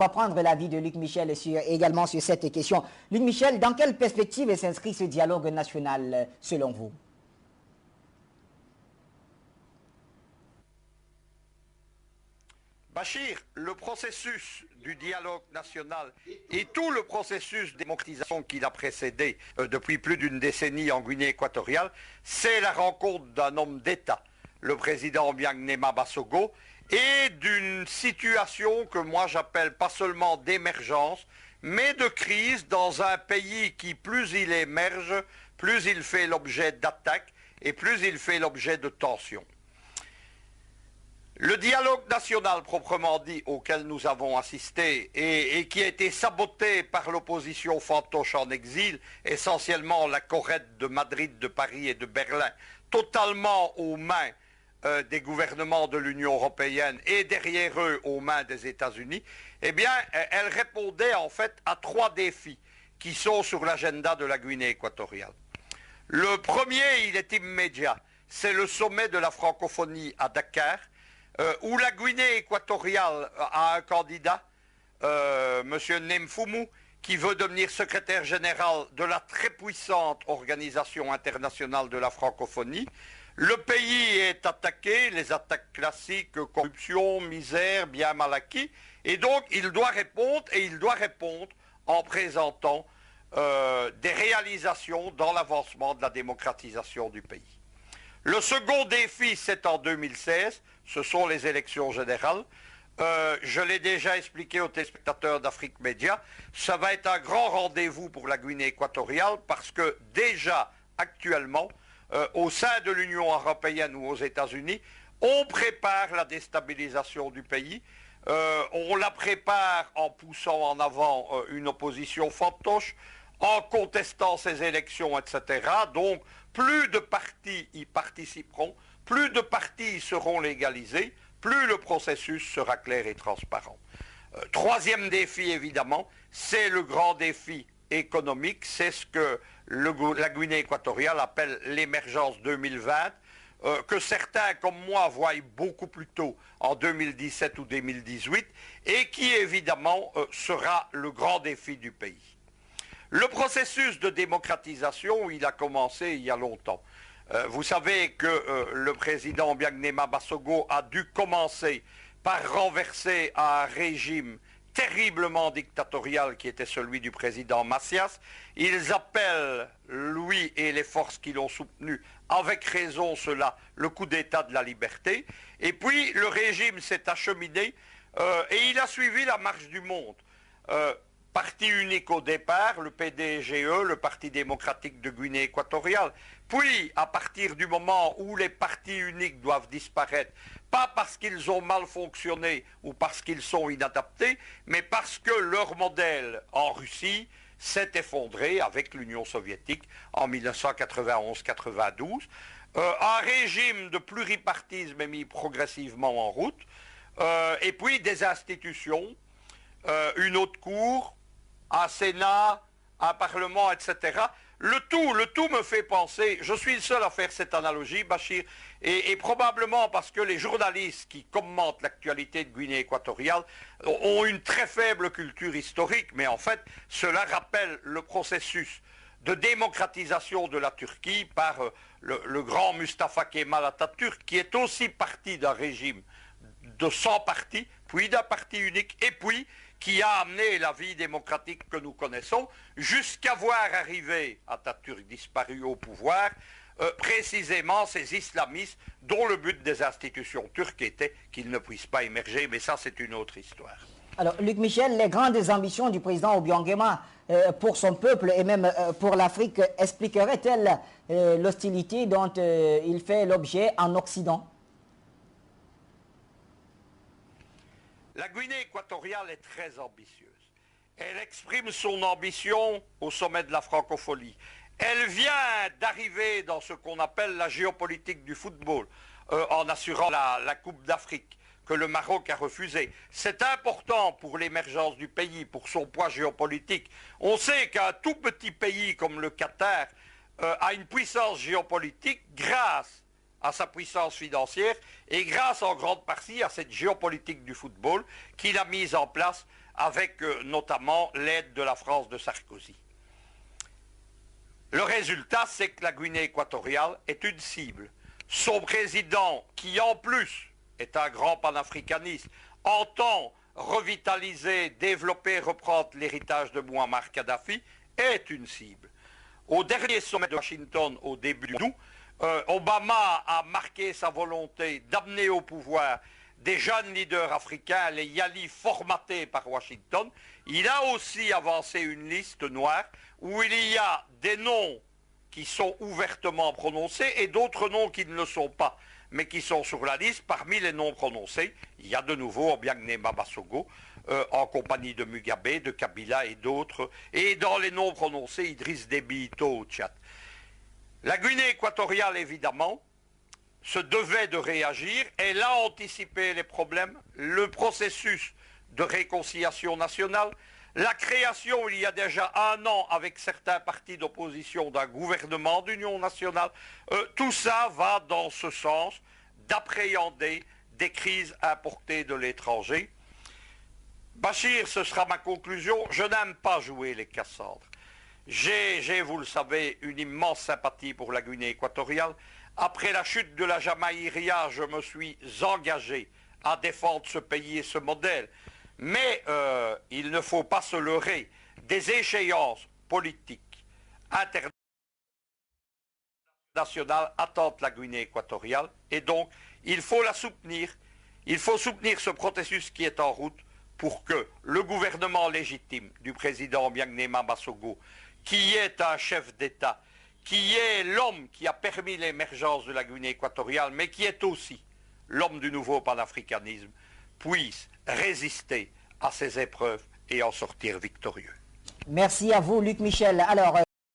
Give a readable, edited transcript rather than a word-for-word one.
On va prendre l'avis de Luc Michel également sur cette question. Luc Michel, dans quelle perspective s'inscrit ce dialogue national selon vous? Bachir, le processus du dialogue national et tout le processus de démocratisation qui l'a précédé depuis plus d'une décennie en Guinée équatoriale, c'est la rencontre d'un homme d'État, le président Biagnema Bassogo, et d'une situation que moi j'appelle pas seulement d'émergence, mais de crise dans un pays qui, plus il émerge, plus il fait l'objet d'attaques et plus il fait l'objet de tensions. Le dialogue national proprement dit auquel nous avons assisté et qui a été saboté par l'opposition fantoche en exil, essentiellement la Corrède de Madrid, de Paris et de Berlin, totalement aux mains des gouvernements de l'Union européenne et derrière eux aux mains des États-Unis, eh bien, elle répondait en fait à trois défis qui sont sur l'agenda de la Guinée équatoriale. Le premier, il est immédiat, c'est le sommet de la francophonie à Dakar, où la Guinée équatoriale a un candidat, M. Nemfumu, qui veut devenir secrétaire général de la très puissante Organisation internationale de la francophonie. Le pays est attaqué, les attaques classiques, corruption, misère, bien mal acquis, et donc il doit répondre, et il doit répondre en présentant des réalisations dans l'avancement de la démocratisation du pays. Le second défi, c'est en 2016, ce sont les élections générales. Je l'ai déjà expliqué aux téléspectateurs d'Afrique Média, ça va être un grand rendez-vous pour la Guinée équatoriale parce que déjà, actuellement, au sein de l'Union européenne ou aux États-Unis, on prépare la déstabilisation du pays. On la prépare en poussant en avant une opposition fantoche, en contestant ces élections, etc. Donc, plus de partis y participeront, plus de partis y seront légalisés, plus le processus sera clair et transparent. Troisième défi, évidemment, c'est le grand défi économique, c'est ce que la Guinée équatoriale appelle l'émergence 2020, que certains comme moi voient beaucoup plus tôt en 2017 ou 2018, et qui évidemment sera le grand défi du pays. Le processus de démocratisation, il a commencé il y a longtemps. Vous savez que le président Biagnema Bassogo a dû commencer par renverser un régime terriblement dictatorial qui était celui du président Macias. Ils appellent, lui et les forces qui l'ont soutenu, avec raison cela, le coup d'État de la liberté. Et puis le régime s'est acheminé et il a suivi la marche du monde. Parti unique au départ, le PDGE, le Parti démocratique de Guinée équatoriale. Puis, à partir du moment où les partis uniques doivent disparaître, pas parce qu'ils ont mal fonctionné ou parce qu'ils sont inadaptés, mais parce que leur modèle en Russie s'est effondré avec l'Union soviétique en 1991-92. Un régime de pluripartisme est mis progressivement en route, et puis des institutions, une haute cour, un Sénat, un Parlement, etc. Le tout me fait penser, je suis le seul à faire cette analogie, Bachir, et probablement parce que les journalistes qui commentent l'actualité de Guinée équatoriale ont une très faible culture historique, mais en fait, cela rappelle le processus de démocratisation de la Turquie par le grand Mustafa Kemal Atatürk, qui est aussi parti d'un régime de 100 partis, puis d'un parti unique, et puis qui a amené la vie démocratique que nous connaissons, jusqu'à voir arriver Atatürk disparu au pouvoir, précisément ces islamistes dont le but des institutions turques était qu'ils ne puissent pas émerger, mais ça c'est une autre histoire. Alors, Luc Michel, les grandes ambitions du président Obiangema pour son peuple et même pour l'Afrique expliqueraient-elles l'hostilité dont il fait l'objet en Occident? La Guinée équatoriale est très ambitieuse. Elle exprime son ambition au sommet de la francophonie. Elle vient d'arriver dans ce qu'on appelle la géopolitique du football, en assurant la Coupe d'Afrique, que le Maroc a refusée. C'est important pour l'émergence du pays, pour son poids géopolitique. On sait qu'un tout petit pays comme le Qatar a une puissance géopolitique grâce à sa puissance financière et grâce en grande partie à cette géopolitique du football qu'il a mise en place avec notamment l'aide de la France de Sarkozy. Le résultat, c'est que la Guinée équatoriale est une cible. Son président, qui en plus est un grand panafricaniste, entend revitaliser, développer, reprendre l'héritage de Muammar Kadhafi, est une cible. Au dernier sommet de Washington, au début d'août, Obama a marqué sa volonté d'amener au pouvoir des jeunes leaders africains, les Yali formatés par Washington. Il a aussi avancé une liste noire où il y a des noms qui sont ouvertement prononcés et d'autres noms qui ne le sont pas, mais qui sont sur la liste. Parmi les noms prononcés, il y a de nouveau Obiang-Nguema Basogo, en compagnie de Mugabe, de Kabila et d'autres. Et dans les noms prononcés, Idriss Déby Itno au Tchad. La Guinée équatoriale, évidemment, se devait de réagir. Elle a anticipé les problèmes, le processus de réconciliation nationale, la création, il y a déjà un an, avec certains partis d'opposition, d'un gouvernement d'union nationale. Tout ça va dans ce sens d'appréhender des crises importées de l'étranger. Bachir, ce sera ma conclusion, je n'aime pas jouer les Cassandres. J'ai, vous le savez, une immense sympathie pour la Guinée équatoriale. Après la chute de la Jamaïria, je me suis engagé à défendre ce pays et ce modèle. Mais il ne faut pas se leurrer. Des échéances politiques internationales attendent la Guinée équatoriale et donc il faut la soutenir. Il faut soutenir ce processus qui est en route pour que le gouvernement légitime du président Obiang-Nguema Basogo, qui est un chef d'État, qui est l'homme qui a permis l'émergence de la Guinée équatoriale, mais qui est aussi l'homme du nouveau panafricanisme, puisse résister à ces épreuves et en sortir victorieux. Merci à vous, Luc Michel. Alors,